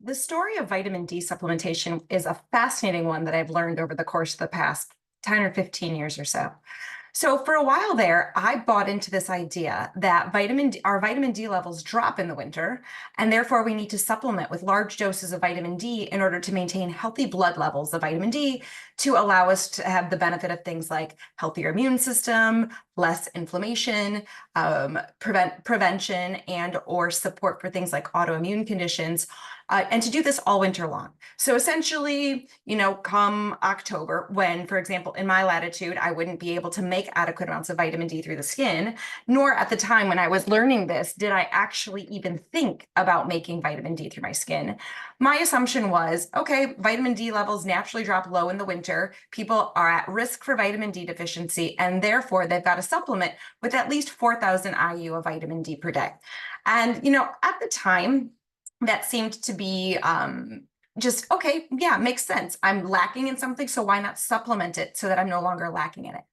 The story of vitamin D supplementation is a fascinating one that I've learned over the course of the past 10 or 15 years or so. So for a while there, I bought into this idea that our vitamin D levels drop in the winter, and therefore we need to supplement with large doses of vitamin D in order to maintain healthy blood levels of vitamin D to allow us to have the benefit of things like healthier immune system, less inflammation, prevention, and or support for things like autoimmune conditions, and to do this all winter long. So essentially, come October, when, for example, in my latitude, I wouldn't be able to make adequate amounts of vitamin D through the skin, nor at the time when I was learning this, did I actually even think about making vitamin D through my skin. My assumption was, okay, vitamin D levels naturally drop low in the winter. People are at risk for vitamin D deficiency, and therefore they've got to supplement with at least 4,000 IU of vitamin D per day. And, at the time, that seemed to be just, okay, yeah, makes sense. I'm lacking in something, so why not supplement it so that I'm no longer lacking in it?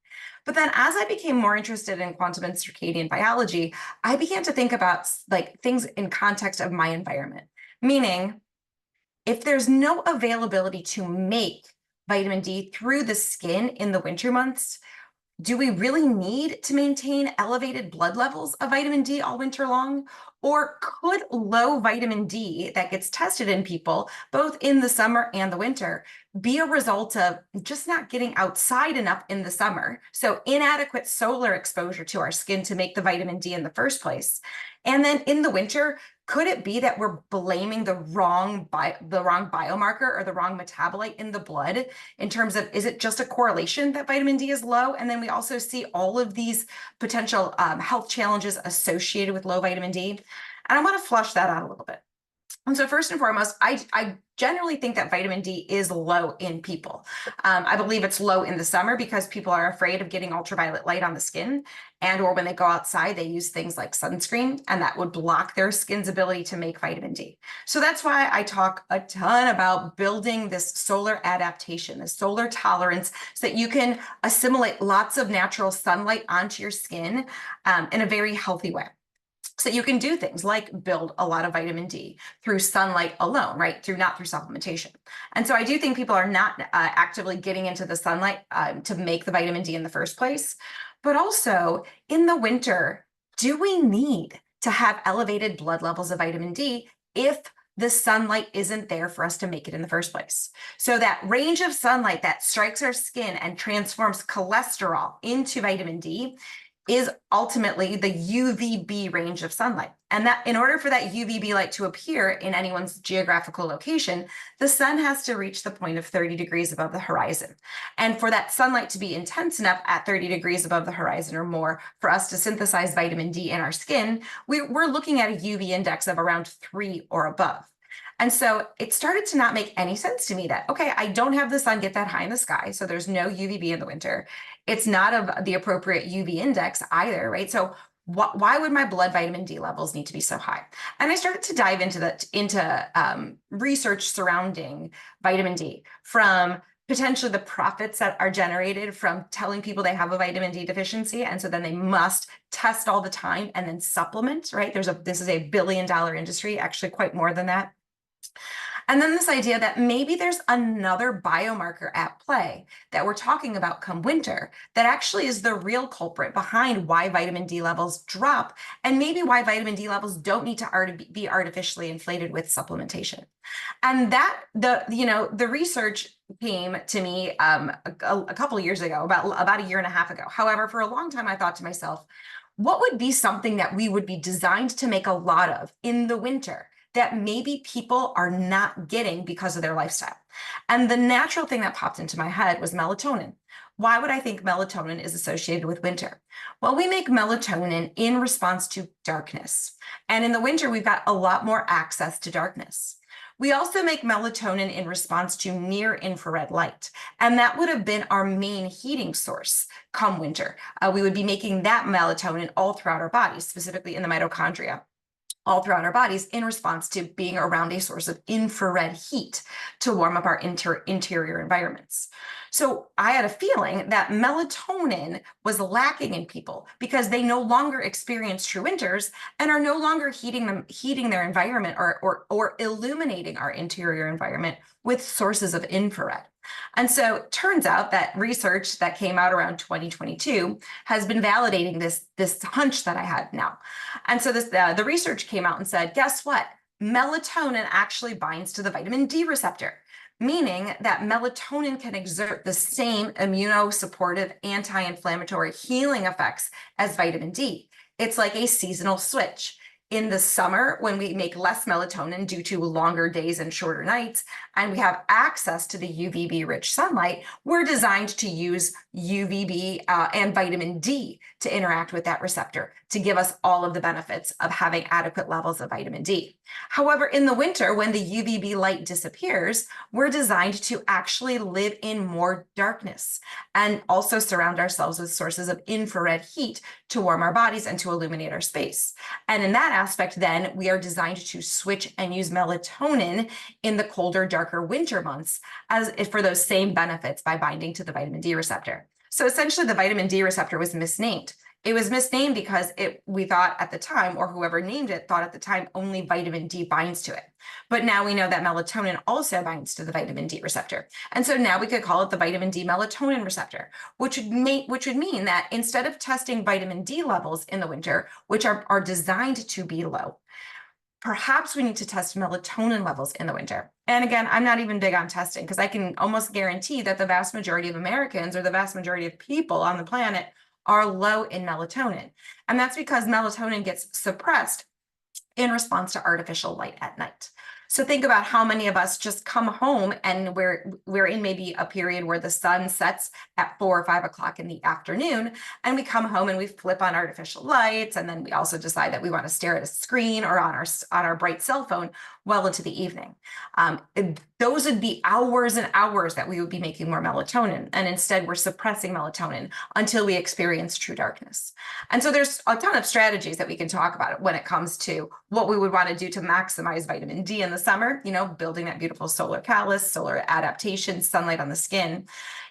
But then as I became more interested in quantum and circadian biology, I began to think about like things in context of my environment, meaning if there's no availability to make vitamin D through the skin in the winter months, do we really need to maintain elevated blood levels of vitamin D all winter long? Or could low vitamin D that gets tested in people, both in the summer and the winter, be a result of just not getting outside enough in the summer? So inadequate solar exposure to our skin to make the vitamin D in the first place. And then in the winter, could it be that we're blaming the wrong biomarker or the wrong metabolite in the blood in terms of, is it just a correlation that vitamin D is low? And then we also see all of these potential health challenges associated with low vitamin D. And I want to flush that out a little bit. And so first and foremost, I generally think that vitamin D is low in people. I believe it's low in the summer because people are afraid of getting ultraviolet light on the skin, and or when they go outside, they use things like sunscreen, and that would block their skin's ability to make vitamin D. So that's why I talk a ton about building this solar adaptation, this solar tolerance, so that you can assimilate lots of natural sunlight onto your skin in a very healthy way. So you can do things like build a lot of vitamin D through sunlight alone, right? Not through supplementation. And so I do think people are not actively getting into the sunlight to make the vitamin D in the first place. But also in the winter, do we need to have elevated blood levels of vitamin D if the sunlight isn't there for us to make it in the first place? So that range of sunlight that strikes our skin and transforms cholesterol into vitamin D is ultimately the UVB range of sunlight. And that in order for that UVB light to appear in anyone's geographical location, the sun has to reach the point of 30 degrees above the horizon. And for that sunlight to be intense enough at 30 degrees above the horizon or more for us to synthesize vitamin D in our skin, we're looking at a UV index of around 3 or above. And so it started to not make any sense to me that, okay, I don't have the sun get that high in the sky, so there's no UVB in the winter. It's not of the appropriate UV index either, right? So why would my blood vitamin D levels need to be so high? And I started to dive into research surrounding vitamin D, from potentially the profits that are generated from telling people they have a vitamin D deficiency, and so then they must test all the time and then supplement, right? This is a billion-dollar industry, actually quite more than that. And then this idea that maybe there's another biomarker at play that we're talking about come winter that actually is the real culprit behind why vitamin D levels drop, and maybe why vitamin D levels don't need to be artificially inflated with supplementation. And that the research came to me a couple of years ago, about a year and a half ago. However, for a long time, I thought to myself, what would be something that we would be designed to make a lot of in the winter that maybe people are not getting because of their lifestyle? And the natural thing that popped into my head was melatonin. Why would I think melatonin is associated with winter? Well, we make melatonin in response to darkness. And in the winter, we've got a lot more access to darkness. We also make melatonin in response to near infrared light, and that would have been our main heating source come winter. We would be making that melatonin all throughout our bodies, specifically in the mitochondria, all throughout our bodies in response to being around a source of infrared heat to warm up our interior environments. So I had a feeling that melatonin was lacking in people because they no longer experience true winters and are no longer heating their environment or illuminating our interior environment with sources of infrared. And so it turns out that research that came out around 2022 has been validating this hunch that I had now. And so the research came out and said, guess what? Melatonin actually binds to the vitamin D receptor, meaning that melatonin can exert the same immunosupportive, anti-inflammatory healing effects as vitamin D. It's like a seasonal switch. In the summer, when we make less melatonin due to longer days and shorter nights, and we have access to the UVB-rich sunlight, we're designed to use UVB and vitamin D to interact with that receptor to give us all of the benefits of having adequate levels of vitamin D. However, in the winter, when the UVB light disappears, we're designed to actually live in more darkness and also surround ourselves with sources of infrared heat to warm our bodies and to illuminate our space. And in that aspect, then, we are designed to switch and use melatonin in the colder, darker winter months as for those same benefits by binding to the vitamin D receptor. So essentially, the vitamin D receptor was misnamed. It was misnamed because we thought at the time, or whoever named it thought at the time, only vitamin D binds to it. But now we know that melatonin also binds to the vitamin D receptor. And so now we could call it the vitamin D melatonin receptor, which would mean that instead of testing vitamin D levels in the winter, which are designed to be low, perhaps we need to test melatonin levels in the winter. And again, I'm not even big on testing because I can almost guarantee that the vast majority of Americans or the vast majority of people on the planet are low in melatonin. And that's because melatonin gets suppressed in response to artificial light at night. So think about how many of us just come home and we're in maybe a period where the sun sets at 4 or 5 o'clock in the afternoon, and we come home and we flip on artificial lights, and then we also decide that we want to stare at a screen or on our bright cell phone well into the evening. Those would be hours and hours that we would be making more melatonin, and instead we're suppressing melatonin until we experience true darkness. And so there's a ton of strategies that we can talk about when it comes to what we would want to do to maximize vitamin D in the summer, building that beautiful solar callus, solar adaptation, sunlight on the skin.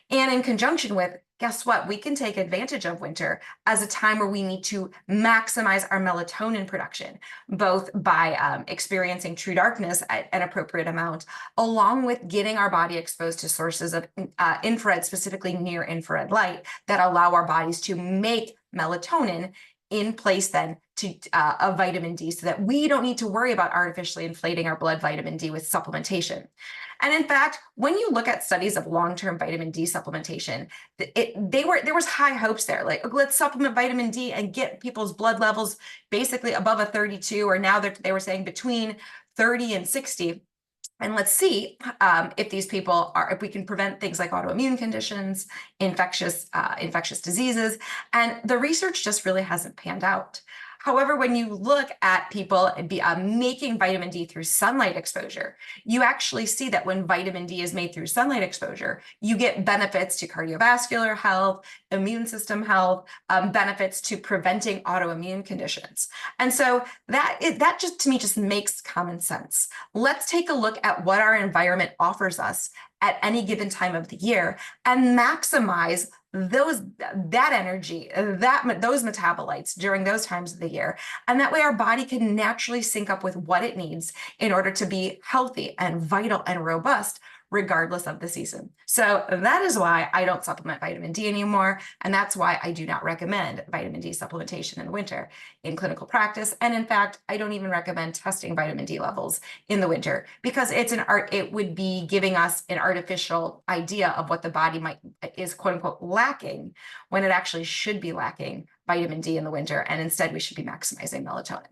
And in conjunction with, guess what? We can take advantage of winter as a time where we need to maximize our melatonin production, both by experiencing true darkness at an appropriate amount, along with getting our body exposed to sources of infrared, specifically near infrared light, that allow our bodies to make melatonin in place then of vitamin D, so that we don't need to worry about artificially inflating our blood vitamin D with supplementation. And in fact, when you look at studies of long-term vitamin D supplementation, there was high hopes there. Like, let's supplement vitamin D and get people's blood levels basically above a 32, or now they were saying between 30 and 60. And let's see if we can prevent things like autoimmune conditions, infectious diseases. And the research just really hasn't panned out. However, when you look at people making vitamin D through sunlight exposure, you actually see that when vitamin D is made through sunlight exposure, you get benefits to cardiovascular health, immune system health, benefits to preventing autoimmune conditions. And so that just, to me, just makes common sense. Let's take a look at what our environment offers us at any given time of the year and maximize that energy, those metabolites during those times of the year. And that way our body can naturally sync up with what it needs in order to be healthy and vital and robust, regardless of the season. So that is why I don't supplement vitamin D anymore. And that's why I do not recommend vitamin D supplementation in the winter in clinical practice. And in fact, I don't even recommend testing vitamin D levels in the winter, because it would be giving us an artificial idea of what the body is quote unquote lacking, when it actually should be lacking vitamin D in the winter. And instead we should be maximizing melatonin.